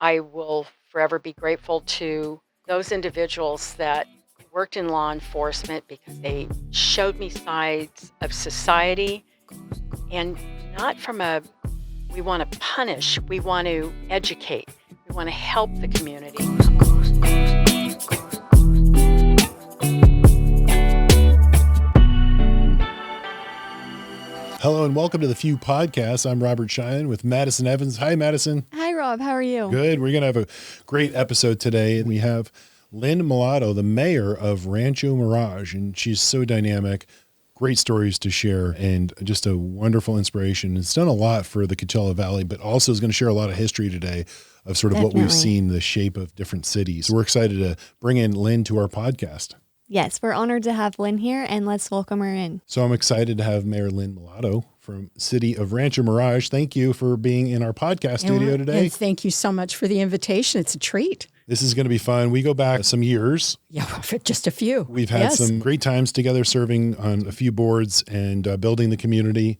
I will forever be grateful to those individuals that worked in law enforcement because they showed me sides of society, and not from a we want to punish, we want to educate, we want to help the community. Hello and welcome to the Few Podcast. I'm Robert Schein with Madison Evans. Hi, Madison. Hi, Rob. How are you? Good. We're going to have a great episode today. We have Lynn Mallotto, the mayor of Rancho, Mirage, and she's so dynamic. Great stories to share and just a wonderful inspiration. It's done a lot for the Coachella Valley, but also is going to share a lot of history today of sort of what we've seen, the shape of different cities. So we're excited to bring in Lynn to our podcast. Yes, we're honored to have Lynn here, and let's welcome her in. So I'm excited to have Mayor Lynn Mallotto from City of Rancho Mirage. Thank you for being in our podcast studio today. And thank you so much for the invitation. It's a treat. This is going to be fun. We go back some years. Yeah, just a few. We've had some great times together serving on a few boards and building the community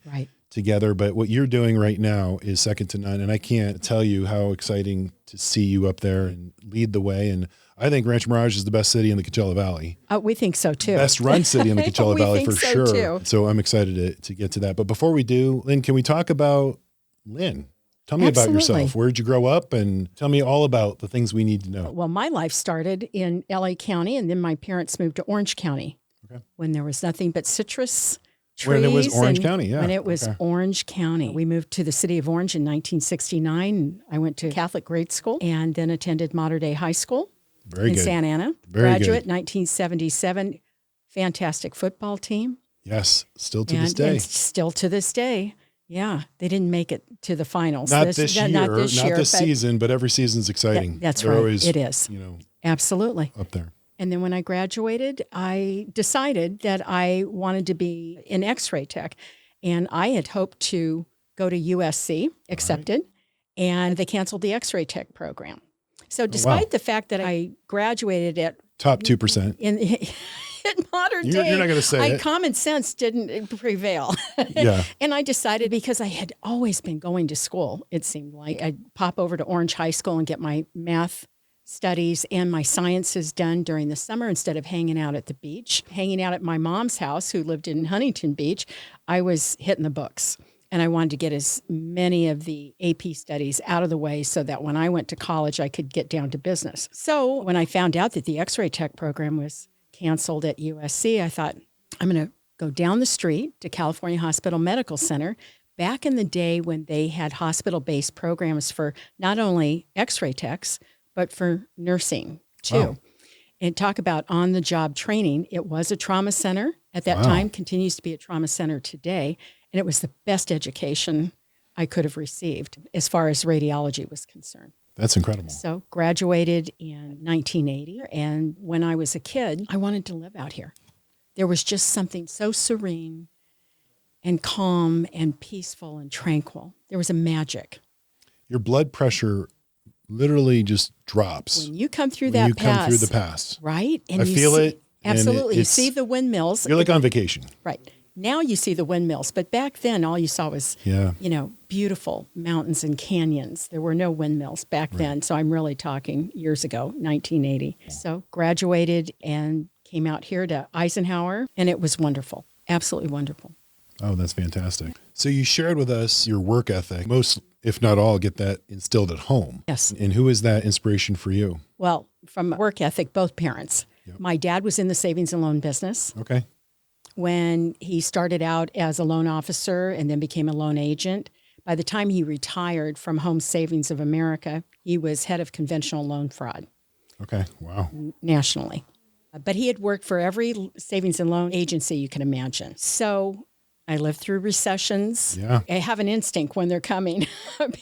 together. But what you're doing right now is second to none. And I can't tell you how exciting to see you up there and lead the way. And I think Rancho Mirage is the best city in the Coachella Valley. We think so, too. Best run city in the Coachella Valley for sure. Too. So I'm excited to get to that. But before we do, Lynn, can we talk about Lynn? Tell me about yourself. Where did you grow up? And tell me all about the things we need to know. Well, my life started in LA County, and then my parents moved to Orange County when there was nothing but citrus trees. When it was Orange County, yeah. When it was Orange County. We moved to the city of Orange in 1969. I went to Catholic grade school and then attended Mater Dei High School in Santa Ana. Graduate, 1977. Fantastic football team. Yes, still to this day. And still to this day. Yeah, they didn't make it to the finals. Not this year, not this season, but every season's exciting. That's They're right. Always, it is. Absolutely. Up there. And then when I graduated, I decided that I wanted to be in X-ray tech. And I had hoped to go to USC, accepted, and they canceled the X-ray tech program. So despite the fact that I graduated at top 2%. In modern day, you're not going to say it. Common sense didn't prevail. And I decided, because I had always been going to school, it seemed like I'd pop over to Orange High School and get my math studies and my sciences done during the summer instead of hanging out at the beach. Hanging out at my mom's house, who lived in Huntington Beach, I was hitting the books. And I wanted to get as many of the AP studies out of the way so that when I went to college, I could get down to business. So when I found out that the X-ray tech program was canceled at USC, I thought, I'm going to go down the street to California Hospital Medical Center. Back in the day when they had hospital-based programs for not only X-ray techs, but for nursing too. Wow. And talk about on-the-job training. It was a trauma center at that time, continues to be a trauma center today. And it was the best education I could have received as far as radiology was concerned. That's incredible. So graduated in 1980. And when I was a kid, I wanted to live out here. There was just something so serene and calm and peaceful and tranquil. There was a magic. Your blood pressure literally just drops. When you come through that pass. Come through the pass. Right. And I feel it. Absolutely. You see the windmills. You're like on vacation. Right. Now you see the windmills, but back then all you saw was, beautiful mountains and canyons. There were no windmills back then. So I'm really talking years ago, 1980. So graduated and came out here to Eisenhower, and it was wonderful. Absolutely wonderful. Oh, that's fantastic. So you shared with us your work ethic. Most, if not all, get that instilled at home. Yes. And who is that inspiration for you? Well, from work ethic, both parents. Yep. My dad was in the savings and loan business. Okay. When he started out as a loan officer and then became a loan agent, by the time he retired from Home Savings of America, he was head of conventional loan fraud. Okay, wow. Nationally. But he had worked for every savings and loan agency you can imagine. So I lived through recessions. Yeah. I have an instinct when they're coming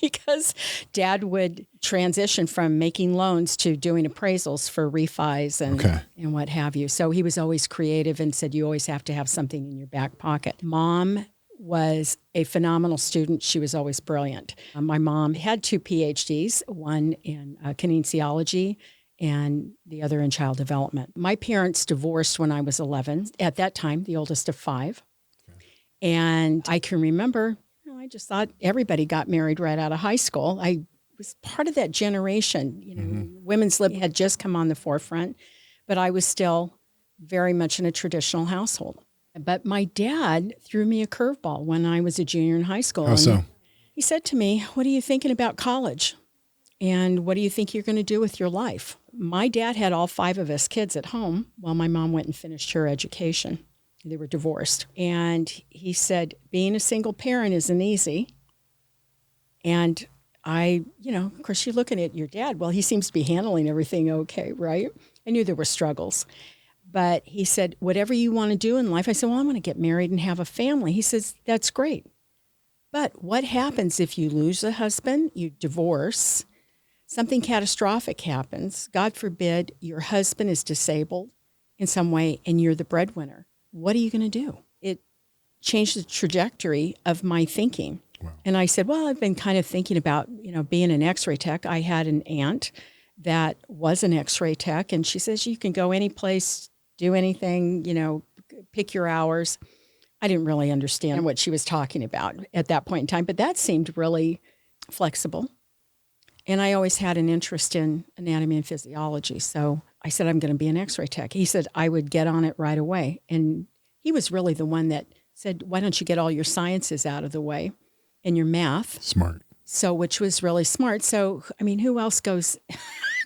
because Dad would transition from making loans to doing appraisals for refis and what have you. So he was always creative and said, you always have to have something in your back pocket. Mom was a phenomenal student. She was always brilliant. My mom had 2 PhDs, one in kinesiology and the other in child development. My parents divorced when I was 11. At that time, the oldest of 5. And I can remember, I just thought everybody got married right out of high school. I was part of that generation. Women's lib had just come on the forefront, but I was still very much in a traditional household. But my dad threw me a curveball when I was a junior in high school. How so? He said to me, "What are you thinking about college? And what do you think you're going to do with your life?" My dad had all 5 of us kids at home while my mom went and finished her education. They were divorced. And he said, being a single parent isn't easy. And I, of course, you're looking at your dad. Well, he seems to be handling everything okay, right? I knew there were struggles. But he said, whatever you want to do in life. I said, well, I want to get married and have a family. He says, that's great. But what happens if you lose a husband, you divorce, something catastrophic happens, God forbid, your husband is disabled in some way and you're the breadwinner? What are you going to do? It changed the trajectory of my thinking. Wow. And I said, well, I've been kind of thinking about, being an x-ray tech. I had an aunt that was an x-ray tech, and she says, you can go any place, do anything, pick your hours. I didn't really understand what she was talking about at that point in time, but that seemed really flexible. And I always had an interest in anatomy and physiology. So I said, I'm going to be an x-ray tech. He said I would get on it right away. And he was really the one that said, why don't you get all your sciences out of the way and your math? Smart. So, which was really smart. So, who else goes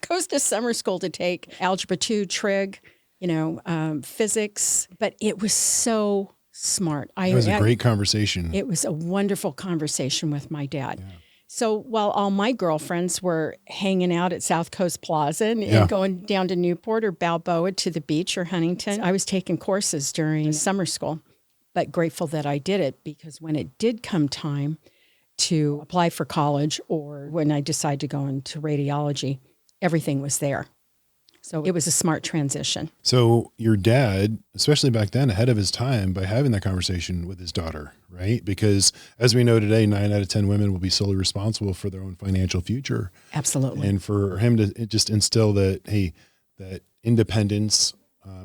to summer school to take algebra 2, trig, physics? But it was so smart. It was a great conversation. It was a wonderful conversation with my dad. Yeah. So while all my girlfriends were hanging out at South Coast Plaza and going down to Newport or Balboa to the beach or Huntington, I was taking courses during summer school, but grateful that I did it, because when it did come time to apply for college or when I decided to go into radiology, everything was there. So it was a smart transition. So your dad, especially back then, ahead of his time by having that conversation with his daughter, right? Because as we know today, 9 out of 10 women will be solely responsible for their own financial future. Absolutely. And for him to just instill that, hey, that independence,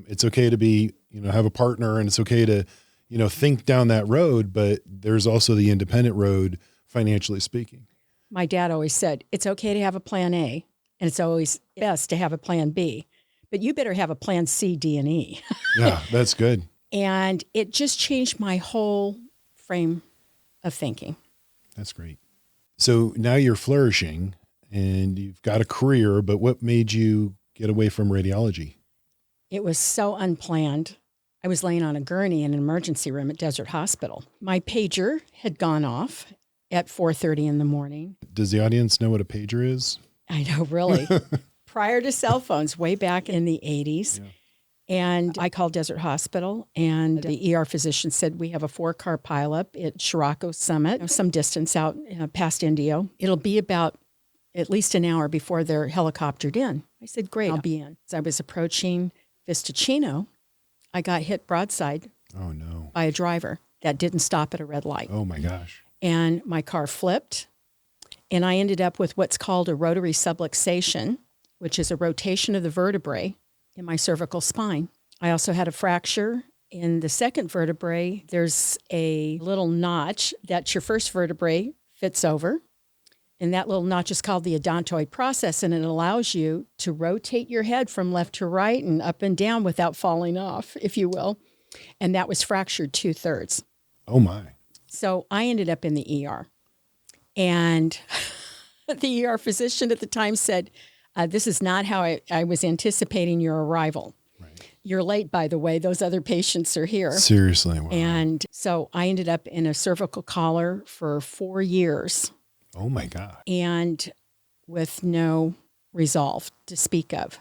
it's okay to be, have a partner, and it's okay to, think down that road, but there's also the independent road, financially speaking. My dad always said, it's okay to have a plan A. And it's always best to have a plan B, but you better have a plan C, D, and E. Yeah, that's good. And it just changed my whole frame of thinking. That's great. So now you're flourishing and you've got a career, but what made you get away from radiology? It was so unplanned. I was laying on a gurney in an emergency room at Desert Hospital. My pager had gone off at 4:30 in the morning. Does the audience know what a pager is? I know, really. Prior to cell phones, way back in the 80s. Yeah. And I called Desert Hospital, and the ER physician said, we have a 4-car pileup at Chiraco Summit, some distance out past Indio. It'll be about at least an hour before they're helicoptered in. I said, great, I'll be in. As I was approaching Vistachino, I got hit broadside by a driver that didn't stop at a red light. Oh, my gosh. And my car flipped. And I ended up with what's called a rotary subluxation, which is a rotation of the vertebrae in my cervical spine. I also had a fracture in the second vertebrae. There's a little notch that your first vertebrae fits over. And that little notch is called the odontoid process, and it allows you to rotate your head from left to right and up and down without falling off, if you will. And that was fractured 2/3. Oh, my. So I ended up in the ER. And the ER physician at the time said, this is not how I was anticipating your arrival. Right. You're late, by the way. Those other patients are here. Seriously. Wow. And so I ended up in a cervical collar for 4 years. Oh, my God. And with no resolve to speak of.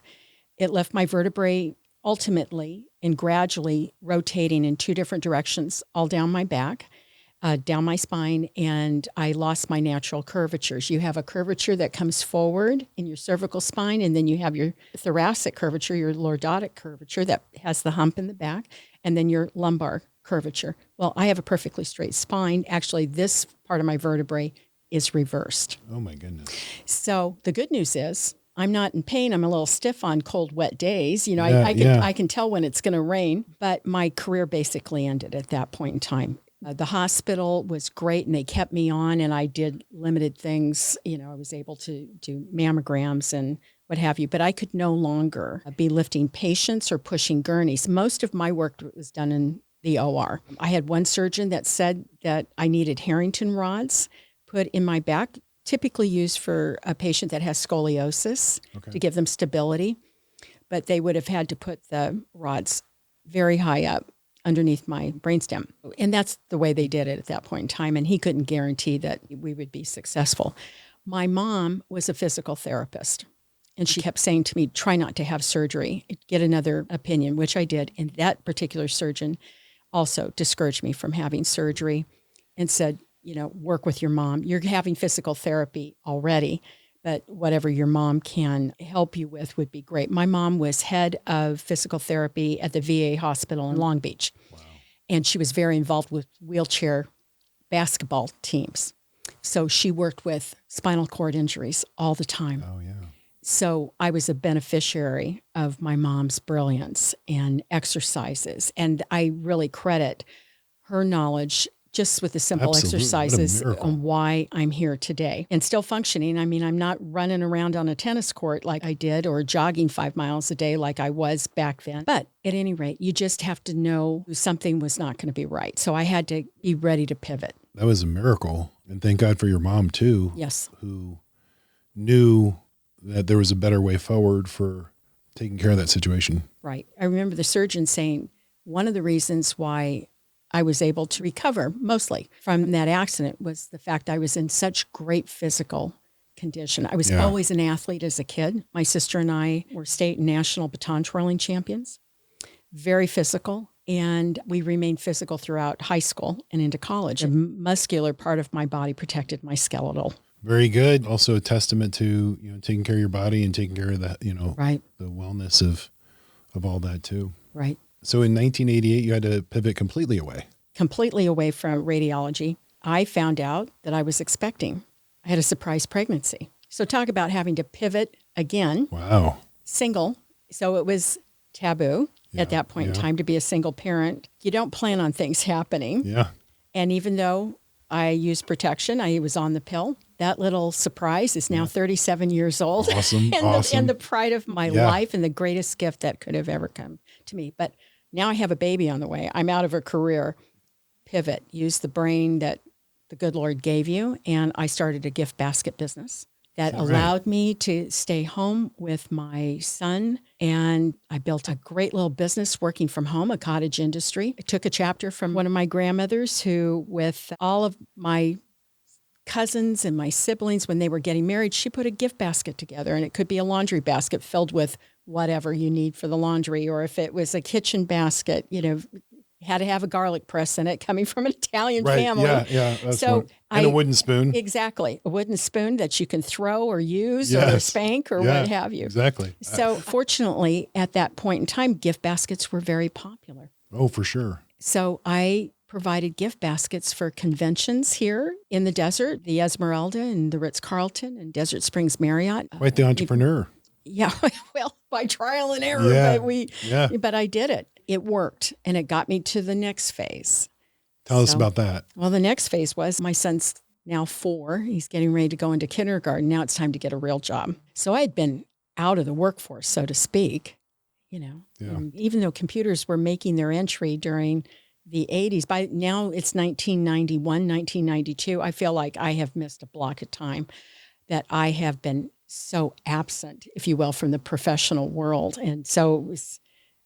It left my vertebrae ultimately and gradually rotating in 2 different directions, all down my back. Down my spine, and I lost my natural curvatures. You have a curvature that comes forward in your cervical spine, and then you have your thoracic curvature, your lordotic curvature that has the hump in the back, and then your lumbar curvature. Well, I have a perfectly straight spine. Actually, this part of my vertebrae is reversed. Oh, my goodness. So the good news is I'm not in pain. I'm a little stiff on cold, wet days. I can tell when it's going to rain, but my career basically ended at that point in time. The hospital was great and they kept me on, and I did limited things. I was able to do mammograms and what have you, but I could no longer be lifting patients or pushing gurneys. Most of my work was done in the OR. I had one surgeon that said that I needed Harrington rods put in my back, typically used for a patient that has scoliosis to give them stability, but they would have had to put the rods very high up underneath my brainstem. And that's the way they did it at that point in time. And he couldn't guarantee that we would be successful. My mom was a physical therapist. And she kept saying to me, try not to have surgery, get another opinion, which I did. And that particular surgeon also discouraged me from having surgery and said, work with your mom. You're having physical therapy already, but whatever your mom can help you with would be great. My mom was head of physical therapy at the VA hospital in Long Beach. Wow. And she was very involved with wheelchair basketball teams. So she worked with spinal cord injuries all the time. Oh, yeah. So I was a beneficiary of my mom's brilliance and exercises. And I really credit her knowledge just with the simple exercises on why I'm here today and still functioning. I mean, I'm not running around on a tennis court like I did or jogging 5 miles a day like I was back then. But at any rate, you just have to know something was not going to be right. So I had to be ready to pivot. That was a miracle. And thank God for your mom, too. Yes. Who knew that there was a better way forward for taking care of that situation. Right. I remember the surgeon saying one of the reasons why I was able to recover mostly from that accident was the fact I was in such great physical condition. I was always an athlete as a kid. My sister and I were state and national baton twirling champions, very physical. And we remained physical throughout high school and into college. The muscular part of my body protected my skeletal. Very good. Also a testament to, taking care of your body and taking care of the, right. the wellness of all that too. Right. So in 1988, you had to pivot completely away. Completely away from radiology. I found out that I was expecting. I had a surprise pregnancy. So talk about having to pivot again. Wow. Single. So it was taboo at that point in time to be a single parent. You don't plan on things happening. Yeah. And even though I used protection, I was on the pill. That little surprise is now 37 years old. Awesome. And the pride of my life and the greatest gift that could have ever come to me. But now I have a baby on the way. I'm out of a career. Pivot. Use the brain that the good Lord gave you. And I started a gift basket business that allowed me to stay home with my son. And I built a great little business working from home, a cottage industry. I took a chapter from one of my grandmothers who, with all of my cousins and my siblings, when they were getting married, she put a gift basket together. And it could be a laundry basket filled with whatever you need for the laundry. Or if it was a kitchen basket, had to have a garlic press in it, coming from an Italian family. Yeah. That's so and a wooden spoon. Exactly. A wooden spoon that you can throw or use or spank or what have you. Exactly. So fortunately, at that point in time, gift baskets were very popular. Oh, for sure. So I provided gift baskets for conventions here in the desert, the Esmeralda and the Ritz-Carlton and Desert Springs Marriott. Quite the entrepreneur. Yeah, well, by trial and error, but I did it. It worked, and it got me to the next phase. Tell us about that. Well, the next phase was my son's now 4. He's getting ready to go into kindergarten. Now it's time to get a real job. So I had been out of the workforce, so to speak, even though computers were making their entry during the 80s. By now it's 1991, 1992. I feel like I have missed a block of time that I have been so absent, if you will, from the professional world. And so it was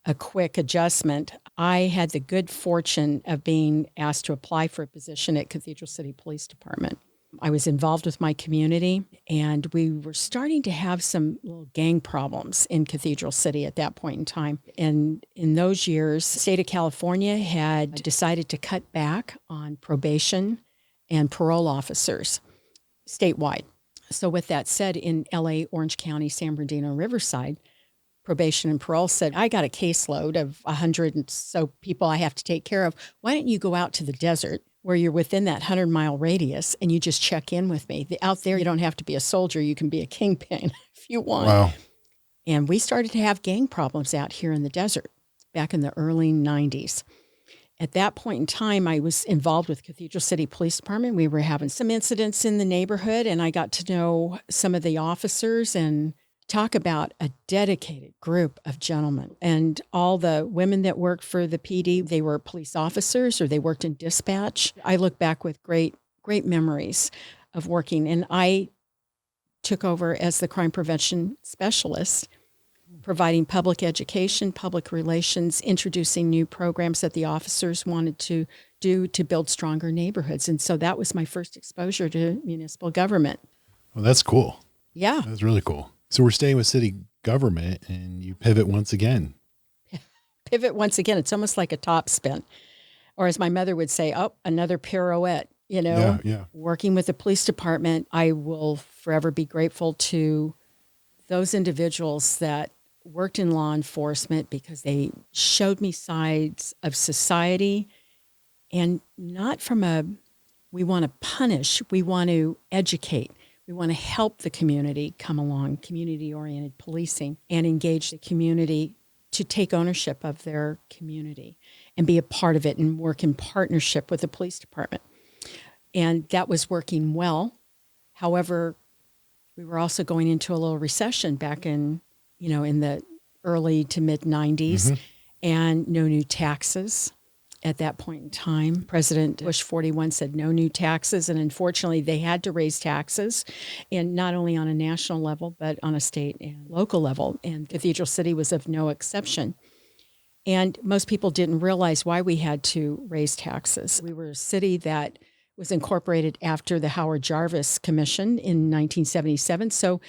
a quick adjustment. I had the good fortune of being asked to apply for a position at Cathedral City Police Department. I was involved with my community, and we were starting to have some little gang problems in Cathedral City at that point in time. And in those years, the state of California had decided to cut back on probation and parole officers statewide. So with that said, in LA, Orange County, San Bernardino, Riverside, probation and parole said, I got a caseload of 100 and so people I have to take care of. Why don't you go out to the desert where you're within that 100-mile radius and you just check in with me? Out there, you don't have to be a soldier. You can be a kingpin if you want. Wow. And we started to have gang problems out here in the desert back in the early 90s. At that point in time, I was involved with Cathedral City Police Department. We were having some incidents in the neighborhood, and I got to know some of the officers and talk about a dedicated group of gentlemen. And all the women that worked for the PD, they were police officers or they worked in dispatch. I look back with great memories of working. And I took over as the crime prevention specialist, providing public education, public relations, introducing new programs that the officers wanted to do to build stronger neighborhoods. And so that was my first exposure to municipal government. Well, that's cool. Yeah. That's really cool. So we're staying with city government and you pivot once again. Pivot once again. It's almost like a top spin. Or as my mother would say, oh, another pirouette, Yeah. Working with the police department, I will forever be grateful to those individuals that worked in law enforcement because they showed me sides of society, and not from we want to punish, we want to educate. We want to help the community come along, community-oriented policing, and engage the community to take ownership of their community and be a part of it and work in partnership with the police department. And that was working well. However, we were also going into a little recession back in the early to mid 90s, and no new taxes. At that point in time, President Bush 41 said no new taxes. And unfortunately, they had to raise taxes, and not only on a national level, but on a state and local level. And Cathedral City was of no exception. And most people didn't realize why we had to raise taxes. We were a city that was incorporated after the Howard Jarvis Commission in 1977. So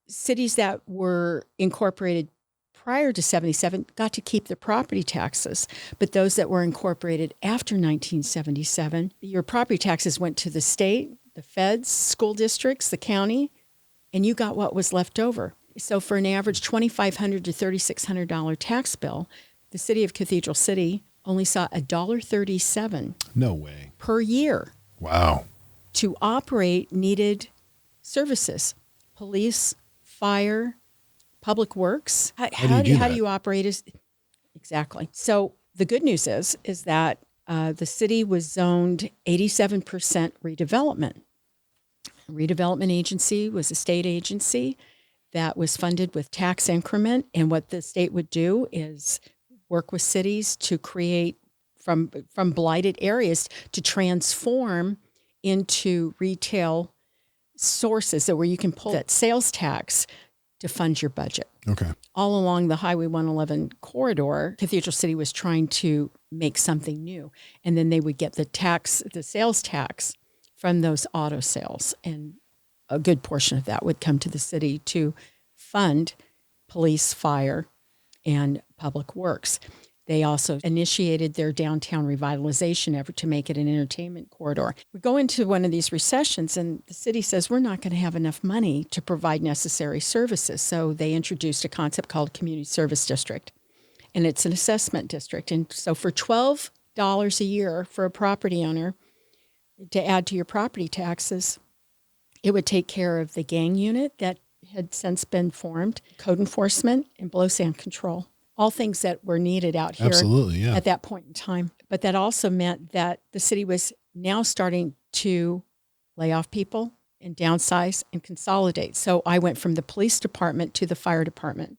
cities that were incorporated prior to 77 got to keep their property taxes. But those that were incorporated after 1977, your property taxes went to the state, the feds, school districts, the county, and you got what was left over. So for an average $2,500 to $3,600 tax bill, the city of Cathedral City only saw $1.37 No way. per year. Wow. To operate needed services, police, fire, public works. How do you operate? Exactly. So the good news is that the city was zoned 87% redevelopment. Redevelopment agency was a state agency that was funded with tax increment. And what the state would do is work with cities to create from blighted areas to transform into retail sources so where you can pull that sales tax to fund your budget. Okay. All along the Highway 111 corridor, Cathedral City was trying to make something new. And then they would get the sales tax from those auto sales. And a good portion of that would come to the city to fund police, fire, and public works. They also initiated their downtown revitalization effort to make it an entertainment corridor. We go into one of these recessions and the city says we're not going to have enough money to provide necessary services. So they introduced a concept called Community Service District. And it's an assessment district. And so for $12 a year for a property owner to add to your property taxes, it would take care of the gang unit that had since been formed, code enforcement, and blow sand control. All things that were needed out here at that point in time. But that also meant that the city was now starting to lay off people and downsize and consolidate. So I went from the police department to the fire department.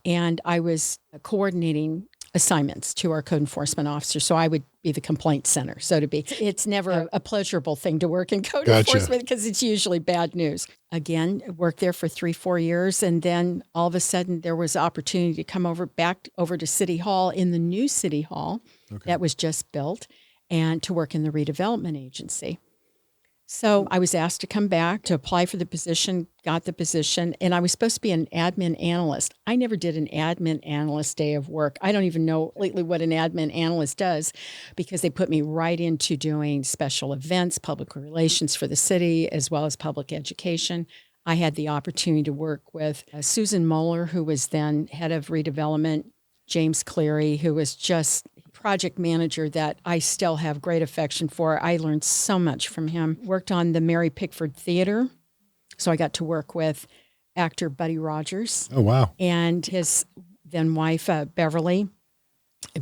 And I was coordinating assignments to our code enforcement officer. So I would be the complaint center, so to be. It's never a pleasurable thing to work in code enforcement because it's usually bad news. Again, worked there for 3-4 years. And then all of a sudden there was opportunity to come back over to City Hall in the new City Hall that was just built and to work in the redevelopment agency. So I was asked to come back to apply for the position, got the position, and I was supposed to be an admin analyst. I never did an admin analyst day of work. I don't even know lately what an admin analyst does because they put me right into doing special events, public relations for the city, as well as public education. I had the opportunity to work with Susan Moeller, who was then head of redevelopment, James Cleary, who was just project manager that I still have great affection for. I learned so much from him. Worked on the Mary Pickford Theater. So I got to work with actor Buddy Rogers. Oh, wow. And his then wife, Beverly.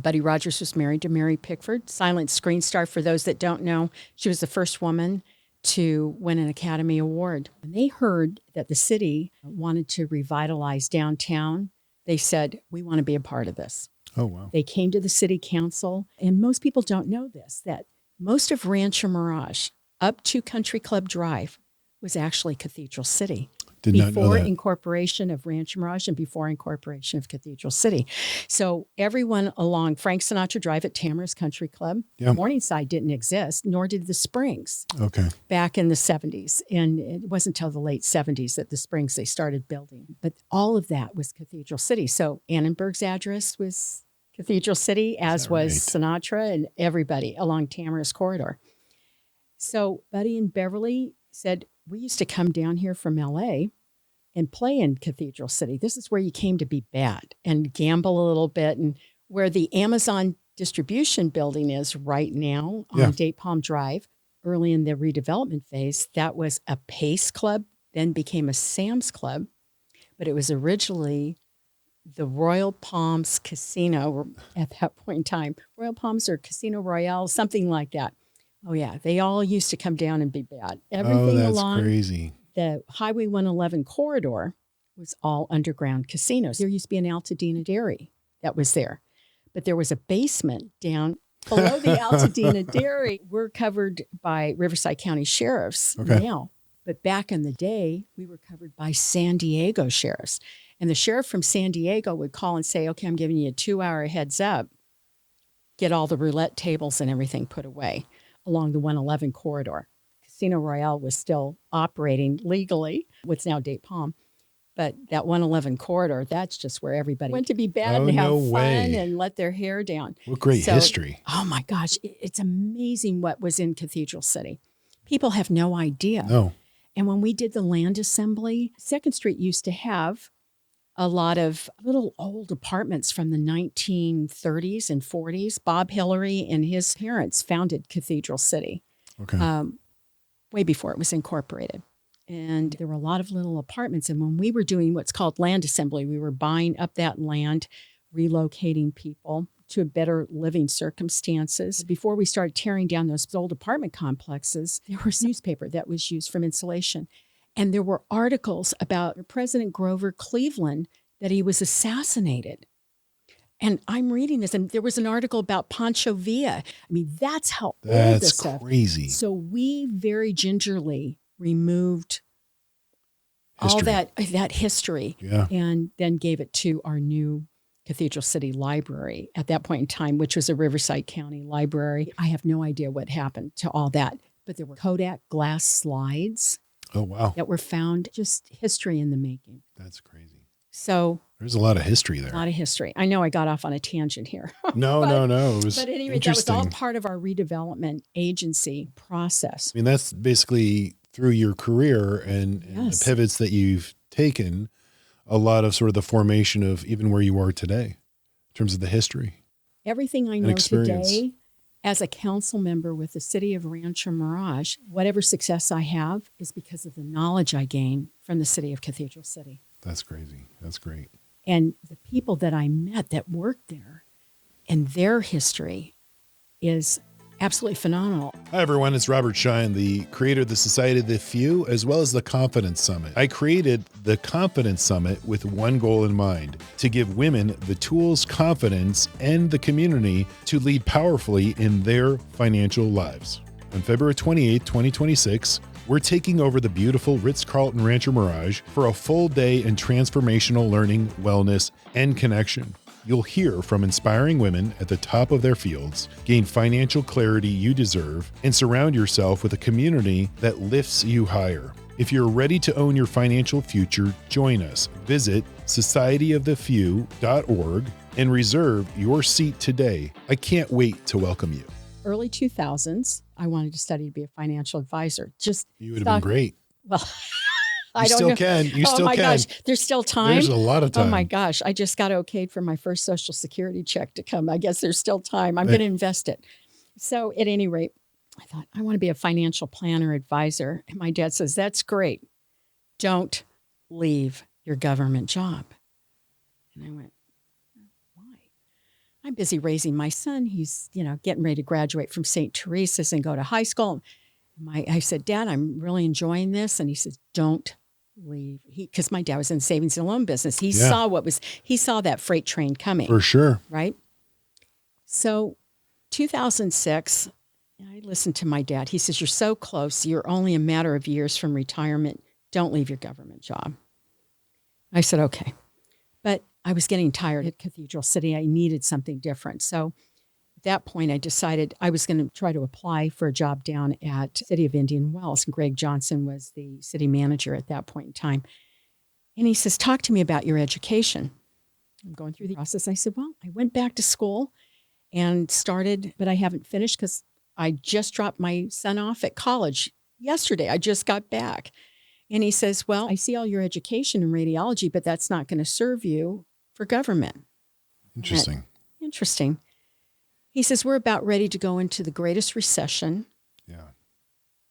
Buddy Rogers was married to Mary Pickford, silent screen star. For those that don't know, she was the first woman to win an Academy Award. When they heard that the city wanted to revitalize downtown, they said, we want to be a part of this. Oh, wow. They came to the city council, and most people don't know this, that most of Rancho Mirage up to Country Club Drive was actually Cathedral City. Did not know Before that. incorporation of Rancho Mirage and before incorporation of Cathedral City. So everyone along Frank Sinatra Drive at Tamara's Country Club, Morningside didn't exist, nor did the Springs Okay. back in the 70s. And it wasn't until the late 70s that the Springs they started building. But all of that was Cathedral City. So Annenberg's address was Cathedral City, as was Sinatra and everybody along Tamara's corridor. So Buddy and Beverly said, we used to come down here from LA and play in Cathedral City. This is where you came to be bad and gamble a little bit. And where the Amazon distribution building is right now on Date Palm Drive, early in the redevelopment phase, that was a Pace Club, then became a Sam's Club. But it was originally the Royal Palms Casino at that point in time. Royal Palms or Casino Royale, something like that. Oh, yeah. They all used to come down and be bad. Everything that's along crazy. the Highway 111 corridor was all underground casinos. There used to be an Altadena Dairy that was there, but there was a basement down below the Altadena Dairy. We're covered by Riverside County Sheriffs now, but back in the day, we were covered by San Diego Sheriffs. And the sheriff from San Diego would call and say, okay, I'm giving you a 2-hour heads up. Get all the roulette tables and everything put away along the 111 corridor. Casino Royale was still operating legally, what's now Date Palm. But that 111 corridor, that's just where everybody went to be bad and have fun and let their hair down. What great history. Oh my gosh, it's amazing what was in Cathedral City. People have no idea. No. And when we did the land assembly, 2nd Street used to have a lot of little old apartments from the 1930s and 40s. Bob Hillary and his parents founded Cathedral City way before it was incorporated. And there were a lot of little apartments. And when we were doing what's called land assembly, we were buying up that land, relocating people to better living circumstances. Before we started tearing down those old apartment complexes, there was newspaper that was used from insulation. And there were articles about President Grover Cleveland, that he was assassinated. And I'm reading this, and there was an article about Pancho Villa. I mean, that's how old this stuff. That's crazy. So we very gingerly removed all that history and then gave it to our new Cathedral City Library at that point in time, which was a Riverside County library. I have no idea what happened to all that, but there were Kodak glass slides. Oh, wow. That were found, just history in the making. That's crazy. So there's a lot of history there. A lot of history. I know I got off on a tangent here. No. It was but anyway, that was all part of our redevelopment agency process. I mean, that's basically through your career and the pivots that you've taken, a lot of sort of the formation of even where you are today in terms of the history. Everything I know today as a council member with the city of Rancho Mirage, whatever success I have is because of the knowledge I gain from the city of Cathedral City. That's crazy. That's great. And the people that I met that worked there and their history is absolutely phenomenal. Hi, everyone. It's Robert Schein, the creator of the Society of the Few, as well as the Confidence Summit. I created the Confidence Summit with one goal in mind: to give women the tools, confidence, and the community to lead powerfully in their financial lives. On February 28, 2026, we're taking over the beautiful Ritz-Carlton Rancho Mirage for a full day in transformational learning, wellness, and connection. You'll hear from inspiring women at the top of their fields, gain financial clarity you deserve, and surround yourself with a community that lifts you higher. If you're ready to own your financial future, join us. Visit societyofthefew.org and reserve your seat today. I can't wait to welcome you. Early 2000s, I wanted to study to be a financial advisor. You would have been great. Well, You still can. Oh my gosh, there's still time. There's a lot of time. Oh my gosh, I just got okayed for my first Social Security check to come. I guess there's still time. I'm going to invest it. So at any rate, I thought, I want to be a financial planner advisor. And my dad says, that's great. Don't leave your government job. And I went, why? I'm busy raising my son. He's, getting ready to graduate from St. Teresa's and go to high school. I said, Dad, I'm really enjoying this. And he says, don't leave. Because my dad was in the savings and loan business. He saw that freight train coming. For sure. Right? So 2006, I listened to my dad. He says, you're so close. You're only a matter of years from retirement. Don't leave your government job. I said, okay. But I was getting tired at Cathedral City. I needed something different. So at that point, I decided I was going to try to apply for a job down at City of Indian Wells. Greg Johnson was the city manager at that point in time. And he says, talk to me about your education. I'm going through the process. I said, well, I went back to school and started, but I haven't finished because I just dropped my son off at college yesterday. I just got back. And he says, well, I see all your education in radiology, but that's not going to serve you for government. Interesting. Interesting. He says, we're about ready to go into the greatest recession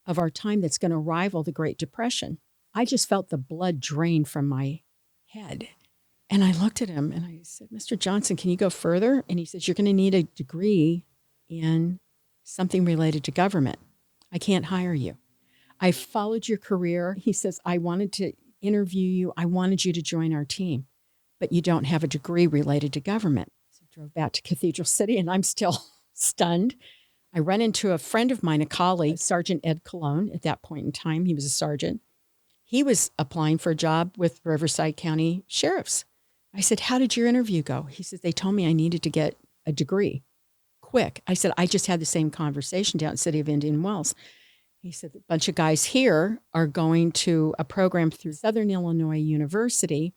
of our time that's going to rival the Great Depression. I just felt the blood drain from my head. And I looked at him and I said, Mr. Johnson, can you go further? And he says, you're going to need a degree in something related to government. I can't hire you. I followed your career. He says, I wanted to interview you. I wanted you to join our team, but you don't have a degree related to government. So I drove back to Cathedral City and I'm still stunned. I run into a friend of mine, a colleague, Sergeant Ed Colon. At that point in time, he was a sergeant. He was applying for a job with Riverside County Sheriff's. I said, how did your interview go? He said, they told me I needed to get a degree quick. I said, I just had the same conversation down at City of Indian Wells. He said, a bunch of guys here are going to a program through Southern Illinois University,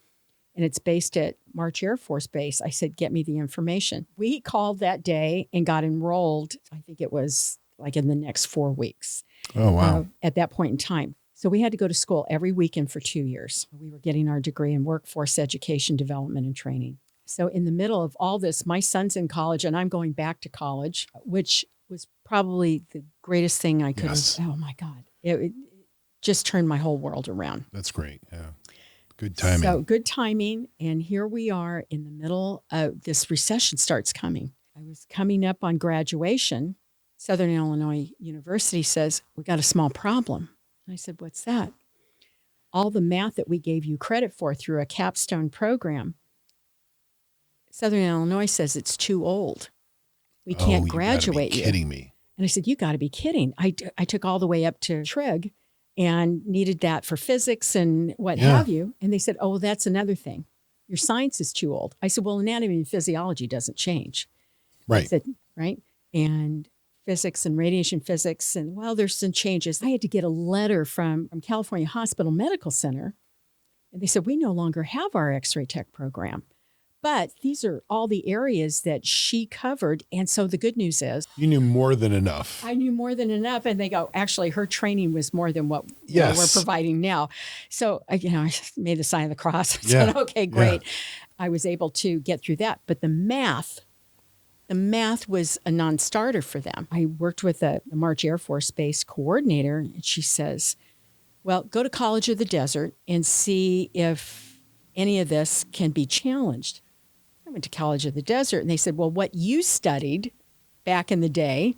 and it's based at March Air Force Base. I said, get me the information. We called that day and got enrolled. I think it was like in the next 4 weeks. Oh, wow. At that point in time. So we had to go to school every weekend for 2 years. We were getting our degree in workforce education, development, and training. So in the middle of all this, my son's in college and I'm going back to college, which was probably the greatest thing I could have. Oh my God. It just turned my whole world around. That's great. Yeah. Good timing. So good timing. And here we are in the middle of this recession starts coming. I was coming up on graduation. Southern Illinois University says, we got a small problem. And I said, what's that? All the math that we gave you credit for through a capstone program, Southern Illinois says it's too old. We can't graduate you. You're kidding me. And I said, you got to be kidding. I took all the way up to Trig and needed that for physics and what have you. And they said, oh, well, that's another thing. Your science is too old. I said, well, anatomy and physiology doesn't change. Right. I said, right. And physics and radiation physics. And well, there's some changes. I had to get a letter from California Hospital Medical Center. And they said, we no longer have our X-ray tech program. But these are all the areas that she covered. And so the good news is you knew more than enough. I knew more than enough. And they go, actually, her training was more than what we're providing now. So, I made the sign of the cross. I said, okay, great. Yeah. I was able to get through that. But the math was a non-starter for them. I worked with the March Air Force Base coordinator. And she says, well, go to College of the Desert and see if any of this can be challenged. I went to College of the Desert and they said, well, what you studied back in the day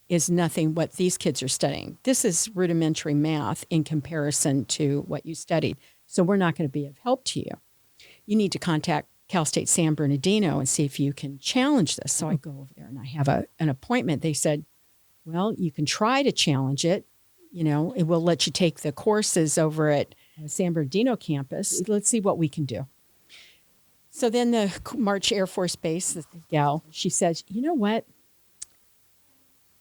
is nothing what these kids are studying. This is rudimentary math in comparison to what you studied. So we're not going to be of help to you. You need to contact Cal State San Bernardino and see if you can challenge this. So I go over there and I have an appointment. They said, well, you can try to challenge it. It will let you take the courses over at San Bernardino campus. Let's see what we can do. So then the March Air Force Base, the gal, she says, you know what?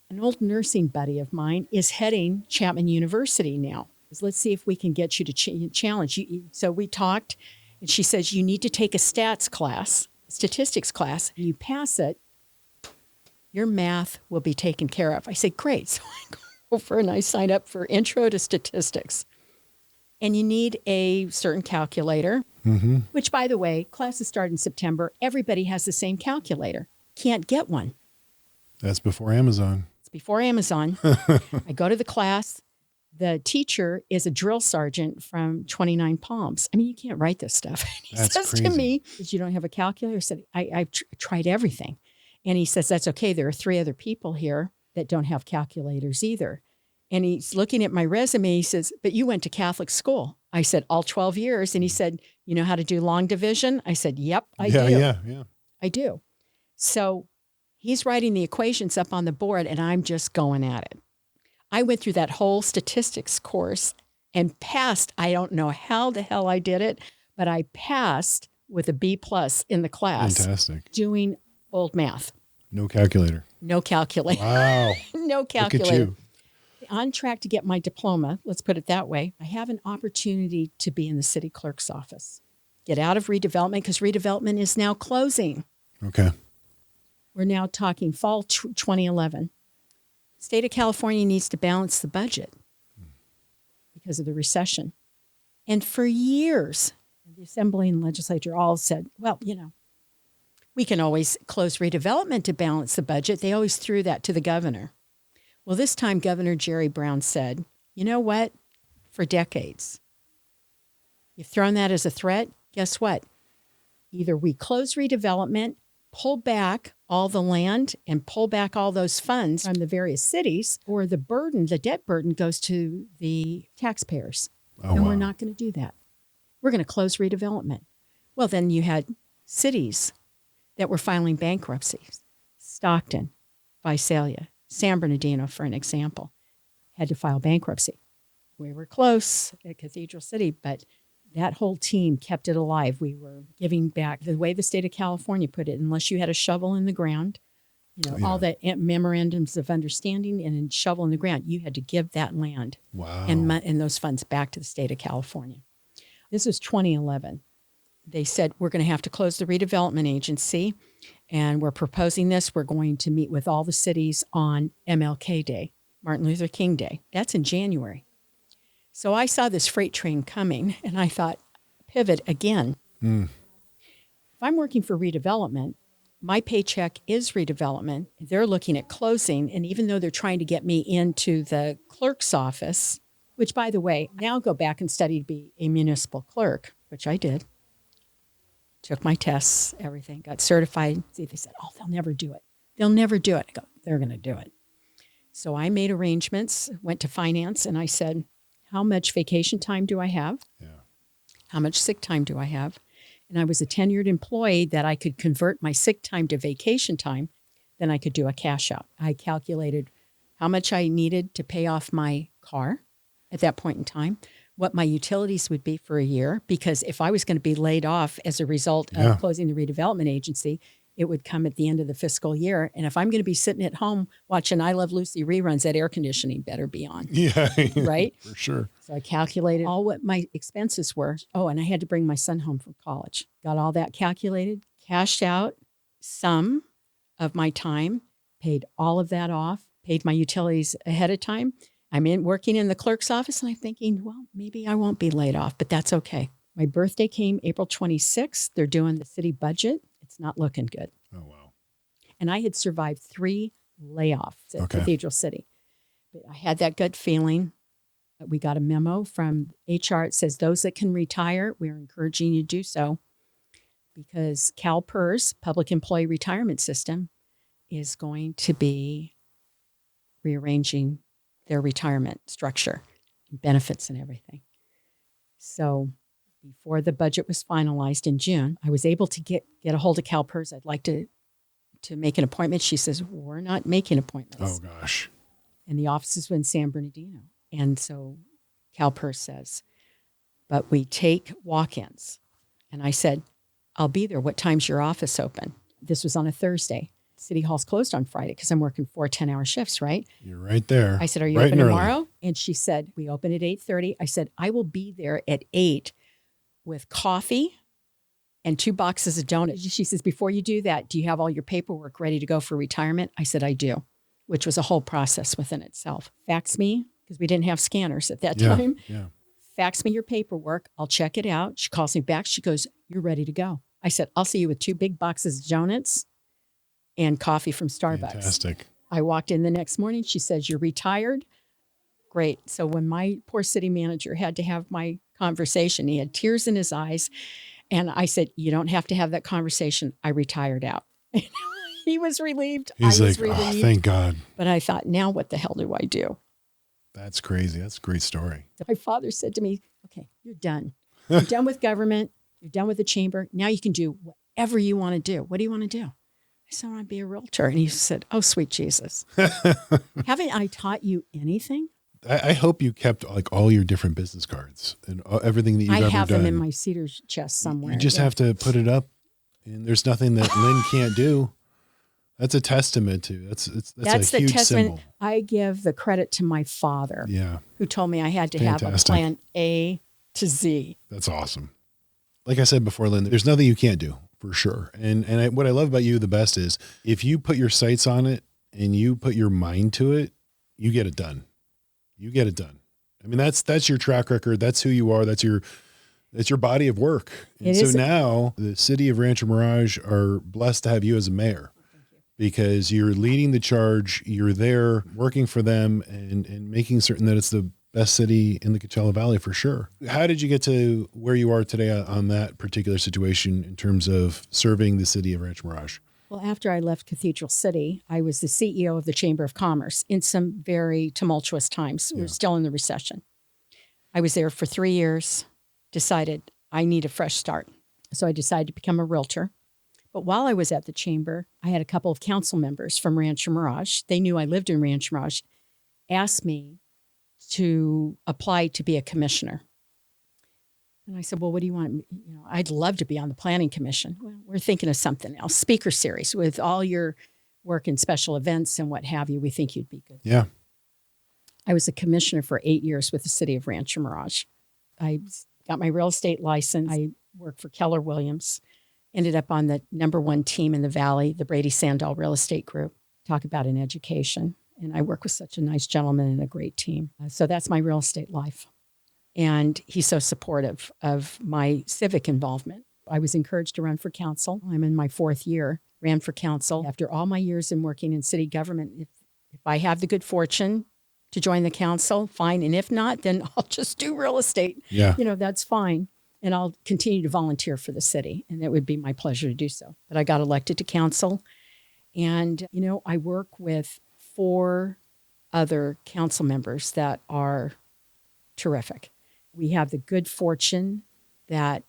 An old nursing buddy of mine is heading Chapman University now. Let's see if we can get you to challenge you. So we talked, and she says, you need to take a statistics class. You pass it, your math will be taken care of. I said, great. So I go over and I sign up for Intro to Statistics. And you need a certain calculator, which, by the way, classes start in September. Everybody has the same calculator. Can't get one. That's before Amazon. It's before Amazon. I go to the class. the teacher is a drill sergeant from 29 Palms. I mean, you can't write this stuff. He That's says crazy. to me, "You don't have a calculator?" I said, I've tried everything. And he says, "That's okay. There are 3 other people here that don't have calculators either." And he's looking at my resume. He says, "But you went to Catholic school." I said, "All 12 years." And he said, "You know how to do long division?" I said, "Yep, I do. Yeah. I do." So he's writing the equations up on the board and I'm just going at it. I went through that whole statistics course and passed. I don't know how the hell I did it, but I passed with a B+ in the class. Fantastic. Doing old math. No calculator. No calculator. Wow. No Look calculator. at you. On track to get my diploma, let's put it that way. I have an opportunity to be in the city clerk's office. Get out of redevelopment because redevelopment is now closing. Okay. We're now talking fall 2011. State of California needs to balance the budget because of the recession. And for years, the Assembly and Legislature all said, well, we can always close redevelopment to balance the budget. They always threw that to the governor. Well, this time Governor Jerry Brown said, "You know what? For decades, you've thrown that as a threat. Guess what? Either we close redevelopment, pull back all the land and pull back all those funds from the various cities, or the debt burden goes to the taxpayers. And we're not going to do that. We're going to close redevelopment." Well, then you had cities that were filing bankruptcies. Stockton, Visalia, San Bernardino, for an example, had to file bankruptcy. We were close at Cathedral City, but that whole team kept it alive. We were giving back the way the state of California put it, unless you had a shovel in the ground, all the memorandums of understanding and a shovel in the ground, you had to give that land and those funds back to the state of California. This was 2011. They said, "We're going to have to close the redevelopment agency, and we're proposing this. We're going to meet with all the cities on MLK Day, Martin Luther King Day." That's in January. So I saw this freight train coming, and I thought, pivot again. If I'm working for redevelopment, my paycheck is redevelopment. They're looking at closing, and even though they're trying to get me into the clerk's office, which, by the way, now go back and study to be a municipal clerk, which I did. Took my tests, everything, got certified. See, they said, "Oh, they'll never do it. They'll never do it." I go, "They're going to do it." So I made arrangements, went to finance, and I said, "How much vacation time do I have? Yeah. How much sick time do I have?" And I was a tenured employee that I could convert my sick time to vacation time. Then I could do a cash out. I calculated how much I needed to pay off my car at that point in time, what my utilities would be for a year, because if I was going to be laid off as a result of closing the redevelopment agency, it would come at the end of the fiscal year. And if I'm going to be sitting at home watching I Love Lucy reruns, that air conditioning better be on. Yeah. Right? For sure. So I calculated all what my expenses were. Oh, and I had to bring my son home from college. Got all that calculated, cashed out some of my time, paid all of that off, paid my utilities ahead of time. I'm working in the clerk's office, and I'm thinking, well, maybe I won't be laid off, but that's okay. My birthday came April 26th. They're doing the city budget. It's not looking good. Oh, wow. And I had survived 3 layoffs at Cathedral City. But I had that gut feeling. We got a memo from HR. It says those that can retire, we're encouraging you to do so, because CalPERS, Public Employee Retirement System, is going to be rearranging their retirement structure, benefits and everything. So before the budget was finalized in June, I was able to get a hold of CalPERS. I'd like to make an appointment. She says, "We're not making appointments." Oh, gosh. And the offices were in San Bernardino. And so CalPERS says, "But we take walk-ins." And I said, "I'll be there. What time's your office open?" This was on a Thursday. City Hall's closed on Friday because I'm working 4 10-hour shifts, right? You're right there. I said, "Are you Bright open and early." tomorrow?" And she said, "We open at 8:30. I said, "I will be there at 8 with coffee and 2 boxes of donuts." She says, "Before you do that, do you have all your paperwork ready to go for retirement?" I said, "I do," which was a whole process within itself. Fax me, because we didn't have scanners at that time. Yeah. Fax me your paperwork. I'll check it out. She calls me back. She goes, "You're ready to go." I said, "I'll see you with 2 big boxes of donuts and coffee from Starbucks." Fantastic. I walked in the next morning. She says, "You're retired. Great. So when my poor city manager had to have my conversation, he had tears in his eyes. And I said, you don't have to have that conversation. I retired out. He was relieved. He's I like, was relieved. oh, thank God. But I thought, now what the hell do I do? That's crazy. That's a great story. My father said to me, okay, you're done. You're done with government. You're done with the chamber. Now you can do whatever you want to do. What do you want to do? I said, I want to be a realtor. And he said, oh, sweet Jesus. Haven't I taught you anything? I hope you kept like all your different business cards and everything that you've ever done. I have them in my cedar chest somewhere. You just have to put it up, and there's nothing that Lynn can't do. That's a testament to. That's a huge symbol. I give the credit to my father, who told me I had to have a plan A to Z. That's awesome. Like I said before, Lynn, there's nothing you can't do for sure. And what I love about you the best is if you put your sights on it and you put your mind to it, you get it done. You get it done. I mean, that's your track record. That's who you are. That's your body of work. And so now the city of Rancho Mirage are blessed to have you as a mayor because you're leading the charge. You're there working for them and making certain that it's the best city in the Coachella Valley for sure. How did you get to where you are today on that particular situation in terms of serving the city of Rancho Mirage? Well, after I left Cathedral City, I was the CEO of the Chamber of Commerce in some very tumultuous times. We were still in the recession. I was there for 3 years, decided I need a fresh start. So I decided to become a realtor. But while I was at the chamber, I had a couple of council members from Rancho Mirage. They knew I lived in Rancho Mirage, asked me to apply to be a commissioner. And I said, well, what do you want? I'd love to be on the planning commission. Well, we're thinking of something else. Speaker series with all your work in special events and what have you. We think you'd be good. Yeah. I was a commissioner for 8 years with the city of Rancho Mirage. I got my real estate license. I worked for Keller Williams, ended up on the #1 team in the Valley, the Brady Sandahl Real Estate Group. Talk about an education. And I work with such a nice gentleman and a great team. So that's my real estate life. And he's so supportive of my civic involvement. I was encouraged to run for council. I'm in my 4th year, ran for council. After all my years in working in city government, if I have the good fortune to join the council, fine. And if not, then I'll just do real estate. Yeah. That's fine. And I'll continue to volunteer for the city. And it would be my pleasure to do so. But I got elected to council. And, I work with 4 other council members that are terrific. We have the good fortune that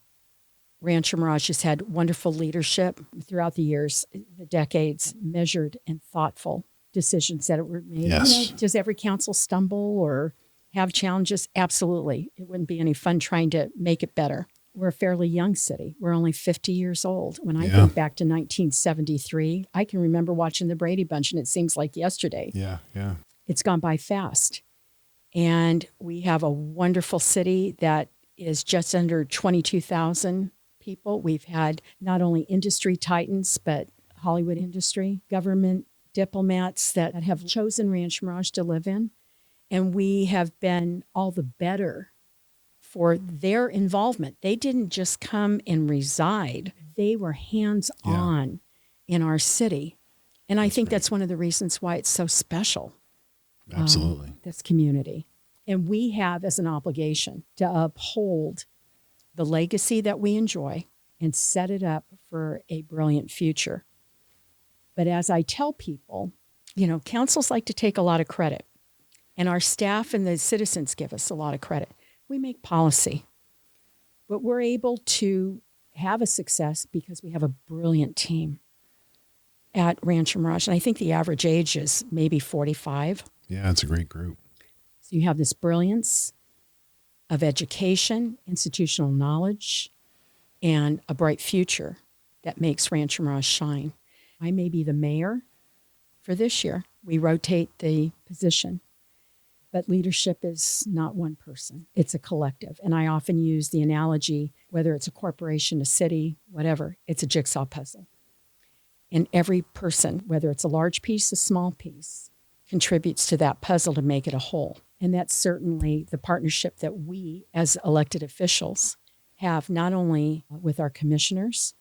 Rancho Mirage has had wonderful leadership throughout the years, the decades, measured and thoughtful decisions that were made. Yes. Does every council stumble or have challenges? Absolutely. It wouldn't be any fun trying to make it better. We're a fairly young city. We're only 50 years old. When I think back to 1973, I can remember watching the Brady Bunch, and it seems like yesterday. Yeah, yeah. It's gone by fast. And we have a wonderful city that is just under 22,000 people. We've had not only industry titans, but Hollywood industry, government diplomats that have chosen Rancho Mirage to live in. And we have been all the better for their involvement. They didn't just come and reside. They were hands-on in our city. And I think that's one of the reasons why it's so special. Absolutely. This community. And we have as an obligation to uphold the legacy that we enjoy and set it up for a brilliant future. But as I tell people, councils like to take a lot of credit. And our staff and the citizens give us a lot of credit. We make policy. But we're able to have a success because we have a brilliant team at Rancho Mirage. And I think the average age is maybe 45. Yeah, it's a great group. So you have this brilliance of education, institutional knowledge, and a bright future that makes Rancho Mirage shine. I may be the mayor for this year. We rotate the position. But leadership is not one person. It's a collective. And I often use the analogy, whether it's a corporation, a city, whatever, it's a jigsaw puzzle. And every person, whether it's a large piece, a small piece, contributes to that puzzle to make it a whole. And that's certainly the partnership that we as elected officials have, not only with our commissioners,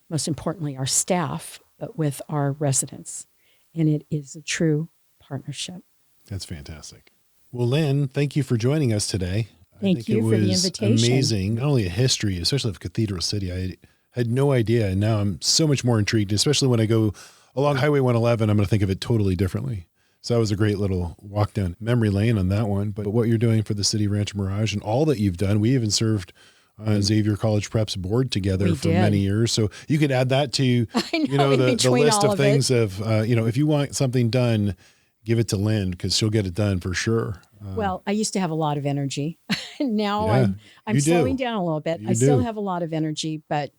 most importantly our staff, but with our residents. And it is a true partnership. That's fantastic. Well, Lynn, thank you for joining us today. Thank you for the invitation. Amazing. Not only a history, especially of Cathedral City. I had no idea. And now I'm so much more intrigued, especially when I go along Highway 111, I'm going to think of it totally differently. So that was a great little walk down memory lane on that one. But what you're doing for the City of Rancho Mirage and all that you've done, we even served Xavier College Prep's board together for many years. So you could add that to, the list of things of, if you want something done, give it to Lynn because she'll get it done for sure. Well, I used to have a lot of energy. Now I'm slowing down a little bit. I still have a lot of energy, but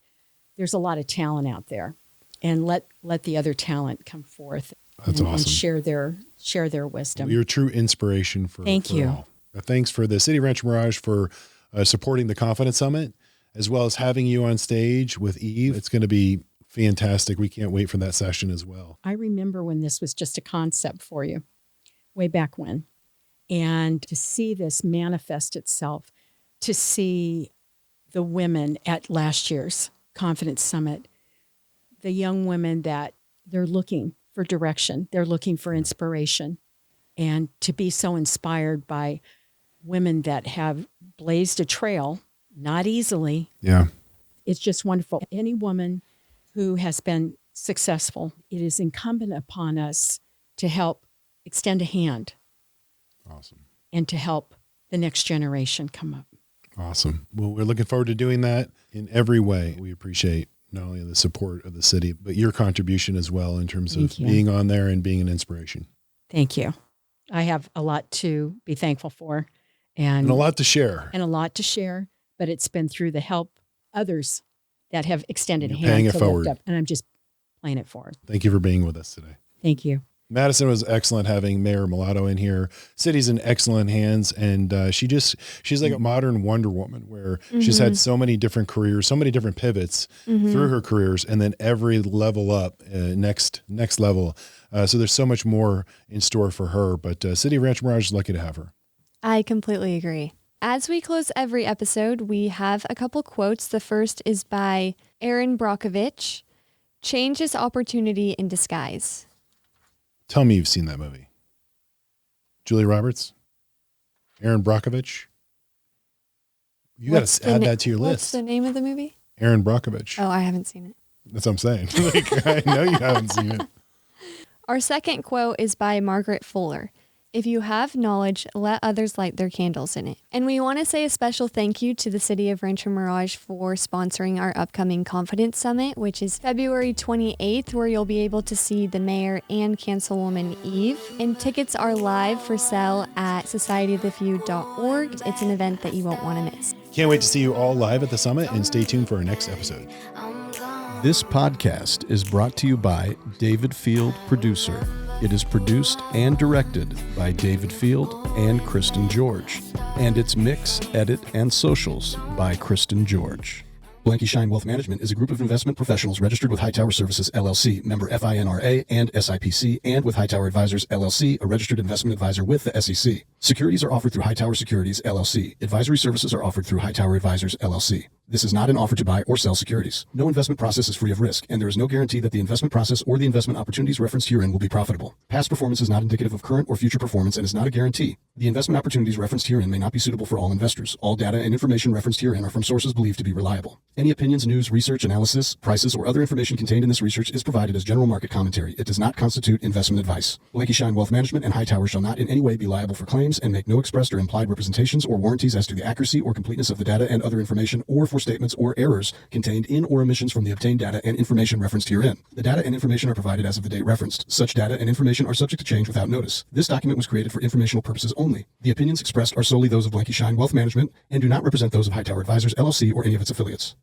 there's a lot of talent out there, and let the other talent come forth. That's awesome. And share their wisdom. Well, you're a true inspiration for you. All. Thanks for the City of Rancho Mirage for supporting the Confidence Summit, as well as having you on stage with Eve. It's going to be fantastic. We can't wait for that session as well. I remember when this was just a concept for you, way back when. And to see this manifest itself, to see the women at last year's Confidence Summit, the young women that they're looking for direction, they're looking for inspiration, and to be so inspired by women that have blazed a trail, not easily. Yeah. It's just wonderful. Any woman who has been successful, it is incumbent upon us to help extend a hand. Awesome. And to help the next generation come up. Awesome. Well, we're looking forward to doing that in every way. We appreciate not only the support of the city, but your contribution as well in terms of being on there and being an inspiration. Thank you. I have a lot to be thankful for. And a lot to share. But it's been through the help others that have extended a hand paying it to forward. lift up. And I'm just playing it forward. Thank you for being with us today. Thank you. Madison was excellent having Mayor Mallotto in here. City's in excellent hands. And she's like a modern Wonder Woman where she's had so many different careers, so many different pivots through her careers, and then every level up, next level. So there's so much more in store for her. But City of Rancho Mirage is lucky to have her. I completely agree. As we close every episode, we have a couple quotes. The first is by Erin Brockovich. Change is opportunity in disguise. Tell me you've seen that movie. Julia Roberts? Erin Brockovich? You got to add that to your list. What's the name of the movie? Erin Brockovich. Oh, I haven't seen it. That's what I'm saying. I know you haven't seen it. Our second quote is by Margaret Fuller. If you have knowledge, let others light their candles in it. And we want to say a special thank you to the City of Rancho Mirage for sponsoring our upcoming Confidence Summit, which is February 28th, where you'll be able to see the mayor and Councilwoman Eve. And tickets are live for sale at societyofthefew.org. It's an event that you won't want to miss. Can't wait to see you all live at the summit, and stay tuned for our next episode. This podcast is brought to you by David Field Producer. It is produced and directed by David Field and Kristen George. And its mix, edit, and socials by Kristen George. Schein Wealth Management is a group of investment professionals registered with Hightower Services, LLC, member FINRA and SIPC, and with Hightower Advisors, LLC, a registered investment advisor with the SEC. Securities are offered through Hightower Securities, LLC. Advisory services are offered through Hightower Advisors, LLC. This is not an offer to buy or sell securities. No investment process is free of risk, and there is no guarantee that the investment process or the investment opportunities referenced herein will be profitable. Past performance is not indicative of current or future performance and is not a guarantee. The investment opportunities referenced herein may not be suitable for all investors. All data and information referenced herein are from sources believed to be reliable. Any opinions, news, research, analysis, prices, or other information contained in this research is provided as general market commentary. It does not constitute investment advice. Schein Wealth Management and Hightower shall not in any way be liable for claims and make no expressed or implied representations or warranties as to the accuracy or completeness of the data and other information, or for statements or errors contained in or omissions from the obtained data and information referenced herein. The data and information are provided as of the date referenced. Such data and information are subject to change without notice. This document was created for informational purposes only. The opinions expressed are solely those of Schein Wealth Management and do not represent those of Hightower Advisors, LLC, or any of its affiliates.